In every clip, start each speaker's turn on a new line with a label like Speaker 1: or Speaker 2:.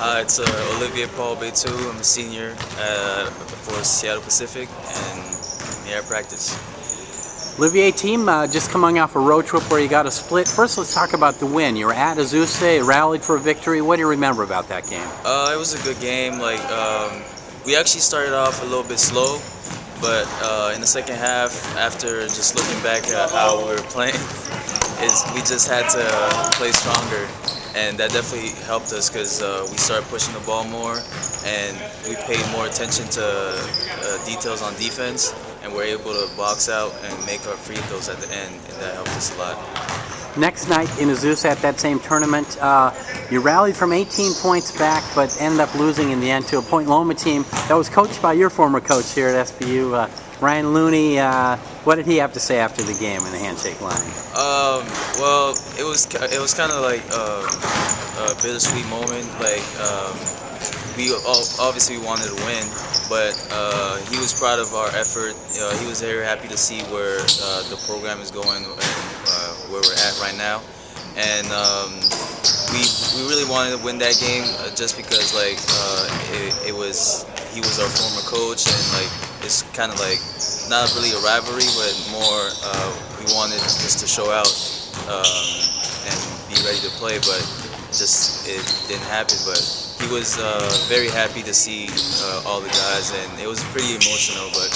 Speaker 1: It's Olivier-Paul Betu. I'm a senior for Seattle Pacific, and I'm here at practice.
Speaker 2: Olivier, team just coming off a road trip where you got a split. First, let's talk about the win. You were at Azusa, rallied for a victory. What do you remember about that game?
Speaker 1: It was a good game. We actually started off a little bit slow, but in the second half, after just looking back at how we were playing, we just had to play stronger. And that definitely helped us because we started pushing the ball more, and we paid more attention to details on defense, and we're able to box out and make our free throws at the end, and that helped us a lot.
Speaker 2: Next night in Azusa at that same tournament, you rallied from 18 points back, but ended up losing in the end to a Point Loma team that was coached by your former coach here at SPU, Ryan Looney. What did he have to say after the game in the handshake line?
Speaker 1: Well, it was kind of like a bittersweet moment. We obviously wanted to win, but he was proud of our effort. He was very happy to see where the program is going and where we're at right now. And we really wanted to win that game just because he was our former coach, and it's kind of like not really a rivalry, but more we wanted just to show out and be ready to play, but just it didn't happen. But he was very happy to see all the guys, and it was pretty emotional, but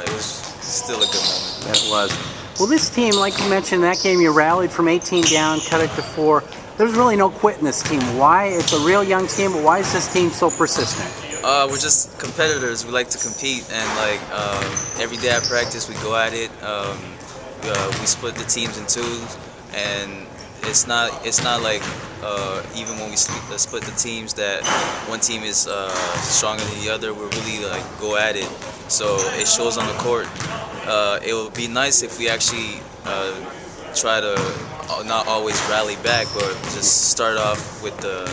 Speaker 1: it was still a good moment.
Speaker 2: That was. Well, this team, like you mentioned, that game you rallied from 18 down, cut it to 4. There's really no quit in this team. Why? It's a real young team, but why is this team so persistent?
Speaker 1: We're just competitors. We like to compete, and every day at practice we go at it. We split the teams in twos, and it's not like even when we split the teams that one team is stronger than the other. We really go at it, so it shows on the court. It would be nice if we actually try to not always rally back, but just start off with a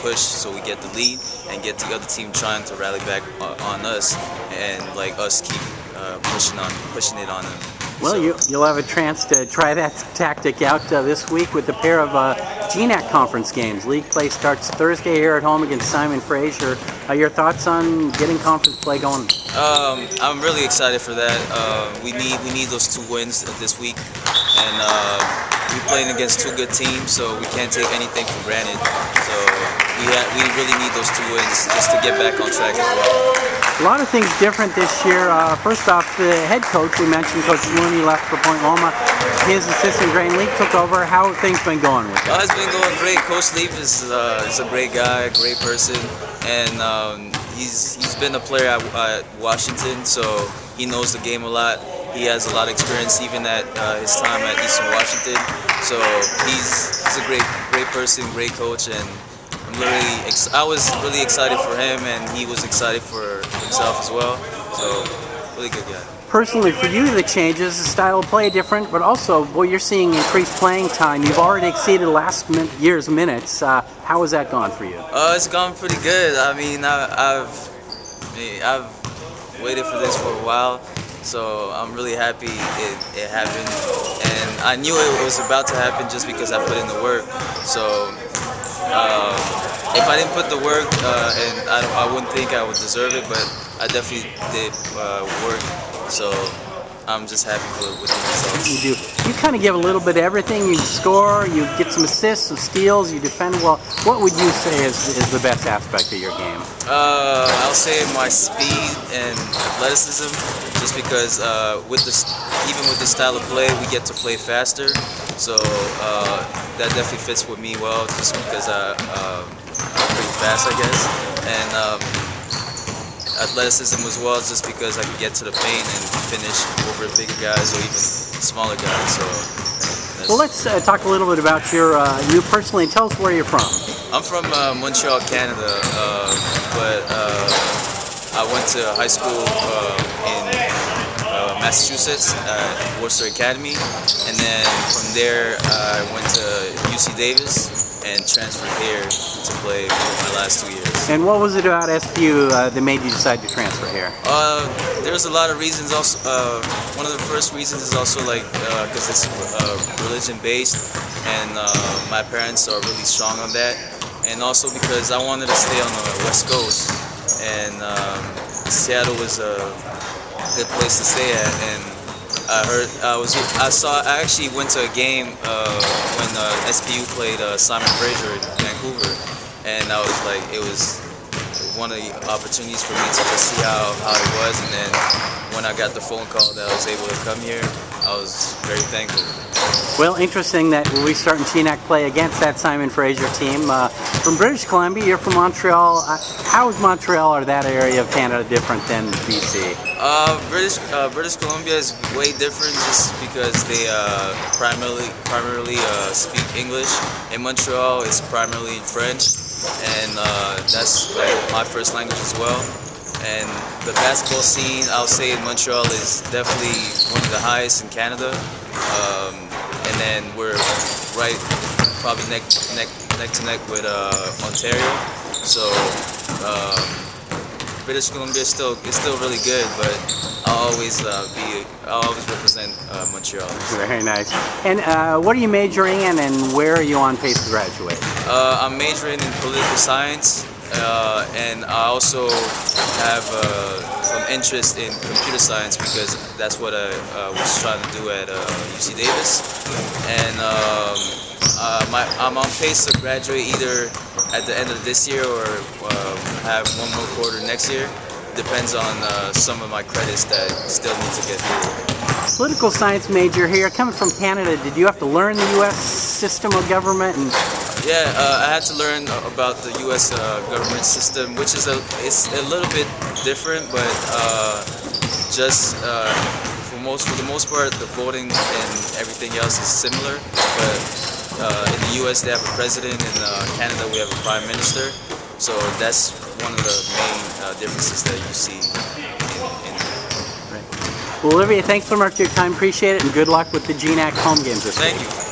Speaker 1: push so we get the lead and get the other team trying to rally back on us, and us keep pushing it on them.
Speaker 2: Well, you'll have a chance to try that tactic out this week with a pair of GNAC conference games. League play starts Thursday here at home against Simon Fraser. Your thoughts on getting conference play going?
Speaker 1: I'm really excited for that. We need those 2 wins this week, and we're playing against 2 good teams, so we can't take anything for granted. So we really need those 2 wins just to get back on track as well.
Speaker 2: A lot of things different this year. First off, the head coach, we mentioned Coach Looney left for Point Loma. His assistant, Grain Leak, took over. How have things been going with him?
Speaker 1: It's been going great. Coach Leap is a great guy, a great person, and he's been a player at Washington, so he knows the game a lot. He has a lot of experience, even at his time at Eastern Washington. So he's a great person, great coach, and I was really excited for him, and he was excited for himself as well. So really good guy.
Speaker 2: Personally, for you, the changes, the style of play different, but also, you're seeing increased playing time. You've already exceeded last year's minutes. How has that gone for you?
Speaker 1: It's gone pretty good. I mean, I've waited for this for a while, so I'm really happy it happened. And I knew it was about to happen just because I put in the work. So if I didn't put the work, and I wouldn't think I would deserve it, but I definitely did work. So I'm just happy with the results.
Speaker 2: You do. You kind of give a little bit of everything. You score, you get some assists, some steals, you defend well. What would you say is the best aspect of your game?
Speaker 1: I'll say my speed and athleticism, just because even with the style of play, we get to play faster. So that definitely fits with me well, just because I'm pretty fast, I guess. And athleticism as well, just because I can get to the paint and finish over bigger guys or even smaller guys. So,
Speaker 2: well, let's talk a little bit about you personally. Tell us where you're from.
Speaker 1: I'm from Montreal, Canada, but I went to high school in Massachusetts at Worcester Academy, and then from there I went to UC Davis and transferred here to play for my last 2 years.
Speaker 2: And what was it about SPU that made you decide to transfer here?
Speaker 1: There's a lot of reasons. Also, one of the first reasons is also because it's religion based, and my parents are really strong on that. and also because I wanted to stay on the West Coast, and Seattle was a good place to stay at. And I actually went to a game when SPU played Simon Fraser in Vancouver, and I was like, it was one of the opportunities for me to just see how it was. And then when I got the phone call that I was able to come here, I was very thankful.
Speaker 2: Well, interesting that we start in GNAC play against that Simon Fraser team. From British Columbia, you're from Montreal. How is Montreal or that area of Canada different than BC?
Speaker 1: British Columbia is way different just because they primarily speak English. In Montreal, it's primarily French, and that's like my first language as well. And the basketball scene, I'll say, in Montreal is definitely one of the highest in Canada. And then we're right, probably neck to neck with Ontario. So British Columbia is still really good, but I'll always represent Montreal.
Speaker 2: Very nice. And what are you majoring in, and where are you on pace to graduate?
Speaker 1: I'm majoring in political science, and I also have some interest in computer science because that's what I was trying to do at UC Davis. And I'm on pace to graduate either at the end of this year or have one more quarter next year. Depends on some of my credits that still need to get through.
Speaker 2: Political science major here. Coming from Canada, did you have to learn the U.S. system of government?
Speaker 1: Yeah, I had to learn about the U.S. Government system, which is it's a little bit different, but just for the most part, the voting and everything else is similar. But in the U.S. they have a president, in Canada we have a prime minister, so that's one of the main differences that you see in
Speaker 2: Right. Well, Olivier, thanks so much for your time. Appreciate it, and good luck with the GNAC home games this week.
Speaker 1: Thank you.